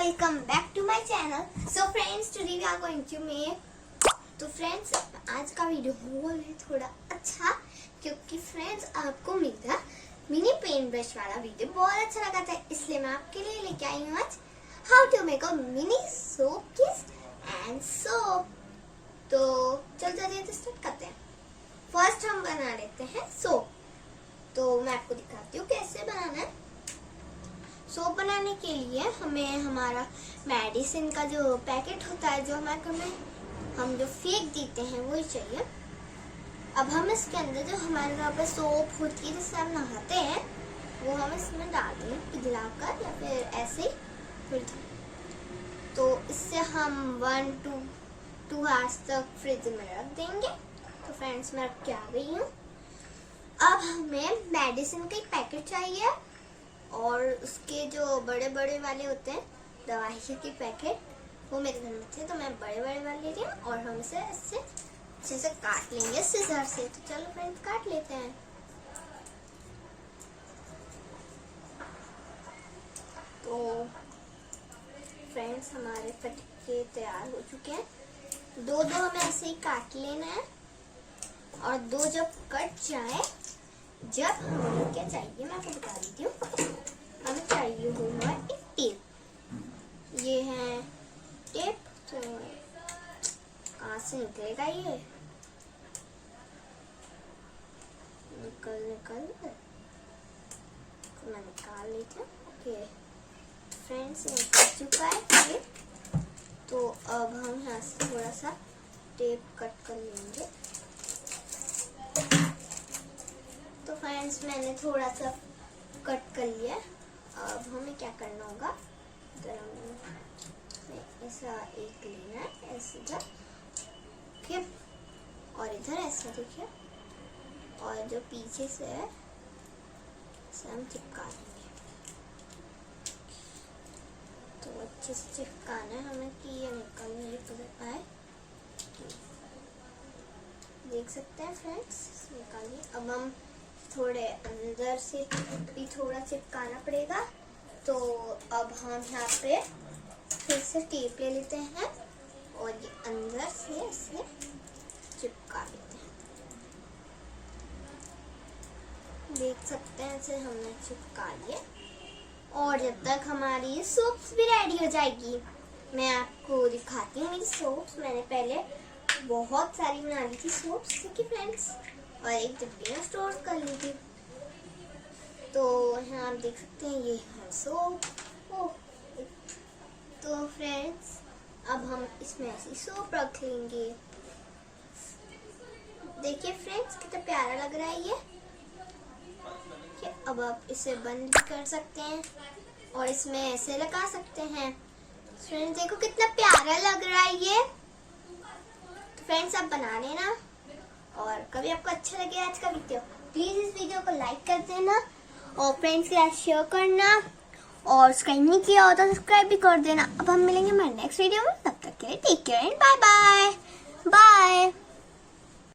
welcome back to my channel. So friends, today we are going to make तो friends आज का video है थोड़ा अच्छा, क्योंकि फ्रेंड्स आपको मेरा मिनी पेंट ब्रश वाला वीडियो बहुत अच्छा लगा था, इसलिए मैं आपके लिए लेके आई हूँ आज how to make a mini soap kiss and soap. तो चल जल्दी स्टार्ट करते हैं। फर्स्ट हम बना लेते हैं सोप। तो मैं आपको दिखाती हूँ कैसे बनाना है। सोप बनाने के लिए हमें हमारा मेडिसिन का जो पैकेट होता है, जो हमारे घर में हम जो फेंक देते हैं, वही चाहिए। अब हम इसके अंदर जो हमारे घर पे सोप होती है जिससे हम नहाते हैं, वो हम इसमें डाल देंगे पिघलाकर या फिर ऐसे ही फिर। तो इससे हम 1 to 2 आवर्स तक फ्रिज में रख देंगे। तो फ्रेंड्स मैं रख के आ गई हूँ। अब हमें मेडिसिन का एक पैकेट चाहिए और उसके जो बड़े बड़े वाले होते हैं दवाई के पैकेट, वो मेरे घर में थे, तो मैं बड़े बड़े वाले ले रही हूँ और हम इसे इससे अच्छे से काट लेंगे सीजर से। तो चलो फ्रेंड्स काट लेते हैं। तो फ्रेंड्स हमारे फटके तैयार हो चुके हैं। दो हमें ऐसे ही काट लेना है और दो जब कट जाए, जब हमें क्या चाहिए मैं आपको बता देती हूँ। हमें चाहिए होगा एक टेप। ये है टेप। तो कहाँ से निकलेगा ये? निकल तो मैं निकाल लेती हूँ। ओके फ्रेंड्स, निकल चुका है टेप। तो अब हम यहाँ से थोड़ा सा टेप कट कर लेंगे। तो फ्रेंड्स मैंने थोड़ा सा कट कर लिया। अब हमें क्या करना होगा, ऐसा एक लेना है ऐसे इधर, ठीक, और इधर ऐसा देखिए, और जो पीछे से है इसे हम चिपका देंगे। तो अच्छे से चिपकाना है हमें कि ये निकल नहीं पाए। देख सकते हैं फ्रेंड्स, निकालिए। अब हम थोड़े अंदर से भी थोड़ा चिपकाना पड़ेगा। तो अब हम यहाँ पे फिर से टेप ले लेते हैं और ये अंदर से इसे चिपका लेते हैं। देख सकते हैं इसे हमने चिपका लिया। और जब तक हमारी सोप्स भी रेडी हो जाएगी, मैं आपको दिखाती हूँ मेरी सोप्स। मैंने पहले बहुत सारी बना ली थी सोप्स, ठीक है फ्रेंड्स, और एक डिब्बे में स्टोर कर ली थी। तो यहाँ आप देख सकते हैं ये है सोप। तो फ्रेंड्स अब हम इसमें ऐसी सोप रख लेंगे। देखिए फ्रेंड्स कितना प्यारा लग रहा है ये। अब आप इसे बंद भी कर सकते हैं और इसमें ऐसे लगा सकते हैं। फ्रेंड्स देखो कितना प्यारा लग रहा है ये। तो फ्रेंड्स आप बना लेना, और कभी आपको अच्छा लगे आज का वीडियो, प्लीज इस वीडियो को लाइक कर देना और फ्रेंड्स के साथ शेयर करना, और सब्सक्राइब नहीं किया हो तो सब्सक्राइब भी कर देना। अब हम मिलेंगे हमारे नेक्स्ट वीडियो में, तब तक के लिए take care and bye bye bye.